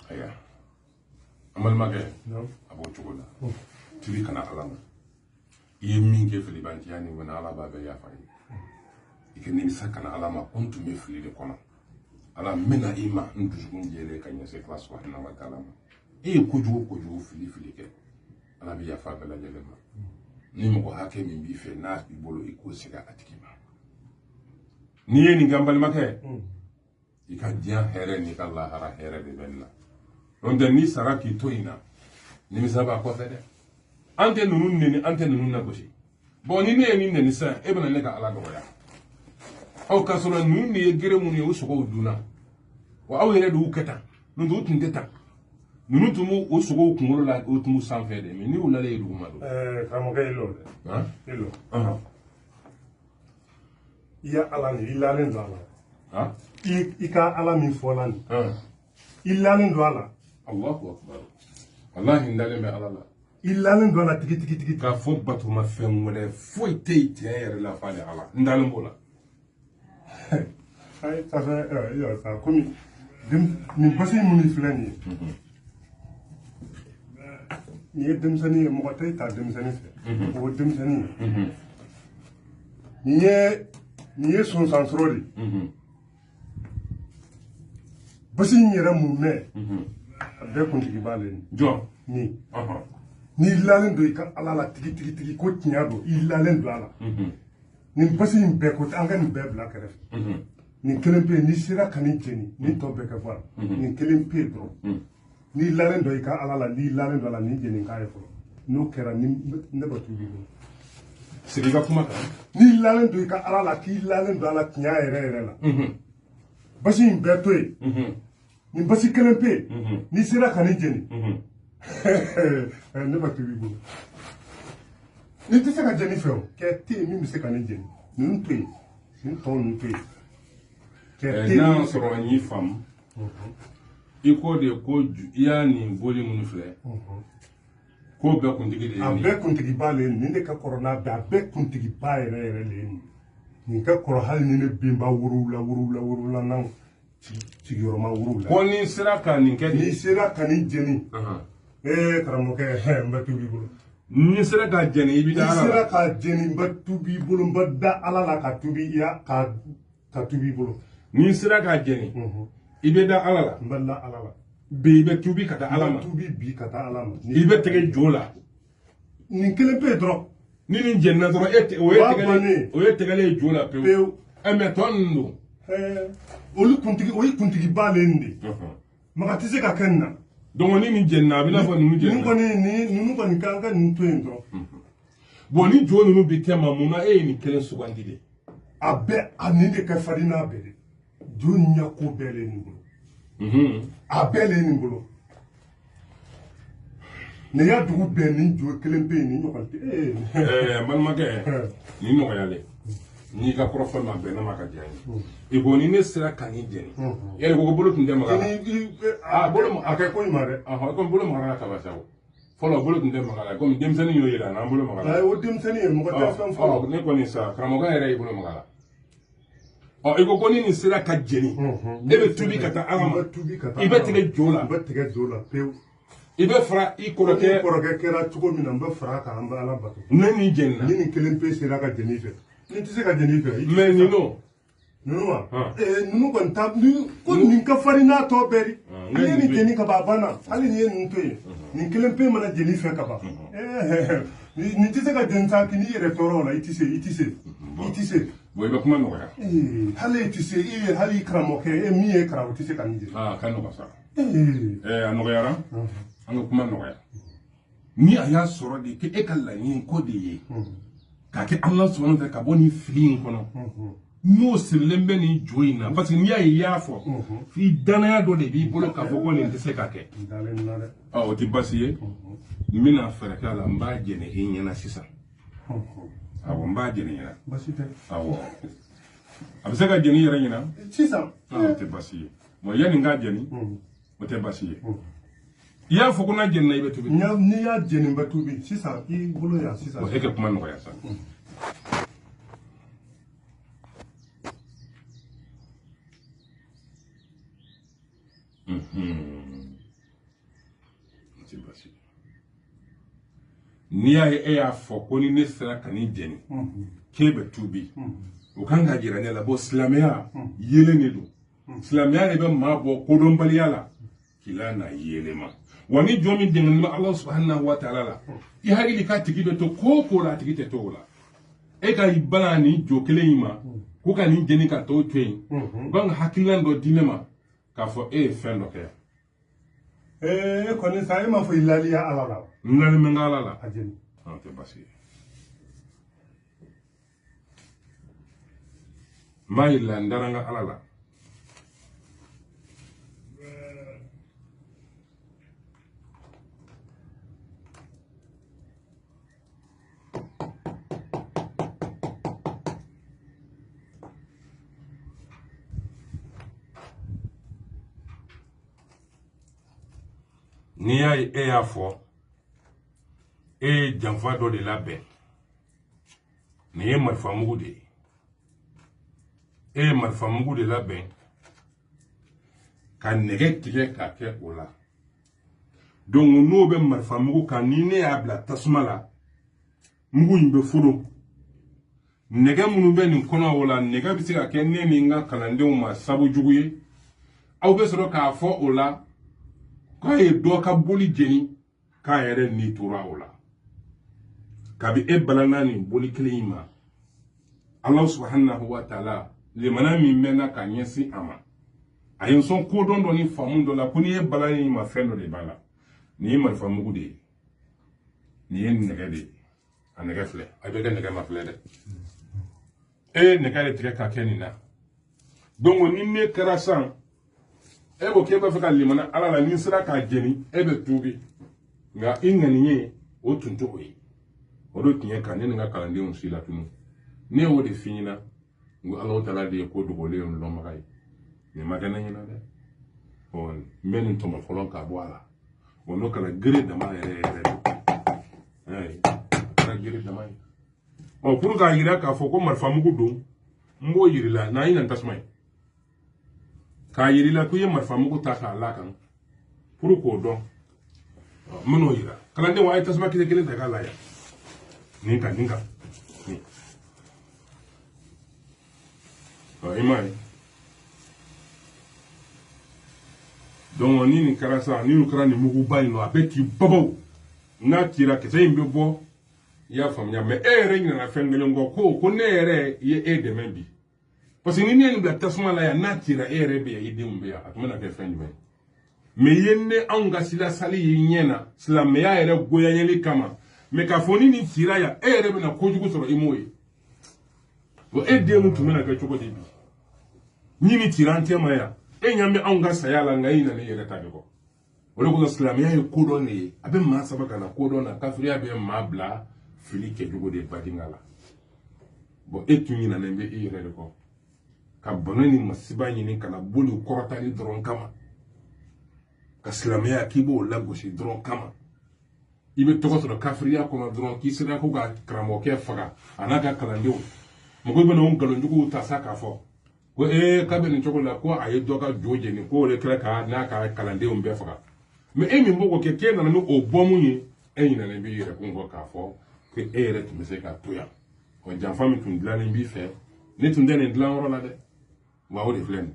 aya amal mage abo chugola tuli kana alama min ke fili banti yani wana ala ba be ya fa ikeni sakana alama kuntu me fili de kono ala mena ima ndujugun jele kanya se class wa na makalama kojugo fili ke ala bi ya fa bela jele ma ni mo ko hake min bi fe na bi bolo iko siga atikima ni yeni gambal make ika dia here ni kala hara here de benna on de ni saraki toina ni misaba ko fede ante nunun na goshi bon ni ne ni ne sa e bana ne ka ala do ya aw kasura nun ni gere mun yo sugo duna wa aw yere du keta nun du tinde ta nunu tumu o sugo kungolo la o tumu sanfede mi ni wala le du ma do kamo kay lo de elo ya ala ni ilalen do ala ika ala min folan ilalen do ala Allahu akbar wallahi ndale me ala la ilalen do ala tigi ka fo batu ma fen wala fo te yere la fale ala ndale mbola ay ça fait yo ça comme ni basi mun flani ni demsani mo tay ta demsani fe o demsani ni son sansrodi basi nyera mu me be kuntigi balen jo ni lalen do ka ala la tigi ko tinyado ilalen do ala ni basi be ko anga ni be black ref ni kelempe ni sira kani jeni ni to be ka fa ni kelempe do ni lalen do ka ala la ni lalen do ala ni jeni ka e fo no kera ni ne ba tubi do sigiga kuma kan ni lalen do ka ala la ki lalen do ala tinya ere la basi be to ni basi kelempe ni sira kani jeni ne ba tubi do ni tise ka jeni fe o ke ti mi se kani jeni ni to ni to ni to na soro ni fam iko de ko ya ni boli mun fle ko be kuntigi de ni be kuntigi bale ni ne ka corona be kuntigi ba ere le ni ka koro hal ni ne bimba wurula nan ci yoroma wurula ko ni sira ka ni ke ni sira ka ni jeni karamo ke mba tubi bolo ni sira ka jeni bi da ala ni sira ka jeni mba tubi bolo mba da ala la ka tubi ya ka tubi bolo ni sira ka jeni ibe da alala mballa alala be tubi kata alama tubi bi kata alama ibe tege jola ni kele pe dro ni jenna dro o ye tegale jola pe ame tondo olu kuntigi bale ndi maka tise ka kenna donc ni jenna bi na fo ni jenna ni ko ni kanka ni to endro bon ni jo no bi tema muna ni kelen sugandi de abe aninde ka farina bele dunya ko bele ni bolo abele ni bolo ne ya dugu be ni jo kelen pe ni nyokalti man mage ni no yale ni ka profil ma be na maka jani e boni ne sira kani jeni yele ko bolo tunde magala bolo akay ko imare ko bolo magala ka ba sawo folo bolo tunde magala ko demsani yo yela na bolo magala ay o demsani mo ko defan folo ne ko ni sa kramoga ere bolo magala ego koni ni sira ka jeni ebe tubi kata alama ibe tege jola peu ibe fra I koroke kera tugo mina mba fra ka amba ala bato nani jenna ni kelen pe sira ka jeni fe ni tise ka jeni fe mais ni no wa nunu kon tab ni kon ni ka farina to beri ni jeni ka babana ali ni ni to ni kelen pe mana jeni fe ka ba ni tise ka jenta kini restaurant la itise boy ba kuma no ya hali tise hali kramoke mi e krawo tise kan ni kan no sa ano yara an kuma no ya ni aya soro de ke ekalla ni ko de ye ka ke Allah subhanahu wa ta'ala ka boni filin kono no silembe ni joina parce que ni ya fo fi danaya do de bi bolo ka fo ko ni tise ka ke o ti basiye mina fara kala mba jene hinya sisa awo mba jeni yana basite awo abisaka jeni yara yana sisa te basi mo yani nga jeni mo te basi ya foko na jeni na ibe tubi ni ya jeni ba tubi sisa I bolo ya sisa o heke kuma no ya sa ni y'a fɔ ko ni ne sera ka ni jeni k'e bɛ tuubi o kan ka jira ne la bon silamɛya yelen de don silamɛya de bɛ maa bɔ kodɔnbaliya la k'i la na yelen ma wa ni jɔn min dɛmɛ ma Ala subhanahu wa ta'ala la i hakili k'a tigi bɛ to ko ko la a tigi tɛ to o la e ka i bala ni jɔ kelen in ma ko ka ni jeni ka t'o to yen u kan ka hakilina dɔ di ne ma k'a fɔ e ye fɛn dɔ kɛ kɔni sa e m'a fɔ i laliya Ala la n lali mɛ n ka Ala la a jeni an tɛ basi ye n b'a yirila n dara n ka Ala la n'i y'a ye e y'a fɔ e ye janfa dɔ de labɛn nin ye marifa mugu de ye e ye marifa mugu de labɛn ka nɛgɛ tigɛ k'a kɛ o la donc n'o bɛ marifa mugu kan ni ne y'a bila tasuma la mugu in bɛ foro nɛgɛ minnu bɛ nin kɔnɔ o la nɛgɛ bɛ se ka kɛ ne ni n ka kalandenw ma sabu jugu ye aw bɛ sɔrɔ k'a fɔ o la k'a ye dɔ ka boli jeni k'a yɛrɛ ni tora o la kabi e balana nin boli kelen in ma Ala subhanahu wa ta'ala lemana min mɛnna ka ɲɛsin a ma a ye sɔn kodɔn dɔ ni faamu dɔ la ko n'i ye balana in ma fɛn dɔ de b'a la nin ye marifa mugu de ye nin ye nɛgɛ de ye a nɛgɛ filɛ a bɛ kɛ nɛgɛ ma filɛ dɛ e ye nɛgɛ de tigɛ ka kɛ nin na donc ni ne kɛra san e ko k'e b'a fɛ ka limana Ala la ni sera k'a jeni e bɛ tuubi nka i ŋaniye o tun t'o ye o do tiɲɛ kan ne ni n ka kalandenw si la tunu ne y'o de f'i ɲɛna n ko Alahu Taala de ye ko dogolen ye dɔnbaga ye nin ma kɛ ne ɲɛna dɛ n bɛ nin tɔmɔ fɔlɔ ka bɔ a la n'o kɛra gere dama yɛrɛ yɛrɛ de kɛra gere dama ye pour k'a yira k'a fɔ ko marifa mugu don n b'o yirila n'a yina tasuma ye k'a yirila ko i ye marifa mugu ta k'a la kan pour k'o dɔn n bɛn'o yira kalandenw a ye tasuma kisɛ kelen ta k'a la yan nin kan nin i m'a ye donc ni nin kɛra sa ni nin kɛra nin muguba in nɔ a bɛ ci babaw n'a cira kisɛ in bɛ bɔ i y'a faamuya mais e yɛrɛ ɲinana fɛn kelen kɔ ko ne yɛrɛ ye e dɛmɛ bi parce que ni ne ye nin bila tasuma la yan n'a cira e yɛrɛ bɛ yan i denw bɛ yan a tun bɛna kɛ fɛn jumɛn mais i ye ne anw ka silasali y'i ɲɛ na silamɛya yɛrɛ goyayeli kama mais k'a fɔ ni nin cira yan e yɛrɛ bɛna kojugu sɔrɔ i m'o ye bon e den tun bɛna kɛ cogo di bi ni nin cira an tɛ ma yan e ɲɛ bɛ anw ka saya la nka i nana i yɛrɛ ta de kɔ o de kosɔn silamɛya ye kodɔn de ye a bɛ maa saba ka na kodɔn na kafiriya bɛ maa bila fili kɛcogo de badinga la bon e tun ɲinalen bɛ i yɛrɛ de kɔ ka bana ni masiba ɲini ka na boli kɔrɔtali dɔrɔn kama ka silamɛya k'i b'o lagosi dɔrɔn kama i bɛ tɔgɔ sɔrɔ kafiriya kɔnɔ dɔrɔn k'i sera ko ka karamɔgɔkɛ faga a n'a ka kalandenw mɔgɔw bɛ n'o nkalonjuguw ta sa k'a fɔ ko k'a bɛ nin cogo la ko a ye dɔ ka jo jeni ko o de kɛra ka n'a ka kalandenw bɛɛ faga mais e min b'o kɛ k'e nana ni o bɔ mun ye e ɲinalen b'i yɛrɛ kun kɔ k'a fɔ ko e yɛrɛ tun bɛ se k'a to yan janfa min tun dilannen b'i fɛ ne tun tɛ nin dilanyɔrɔ la dɛ wa o de filɛ nin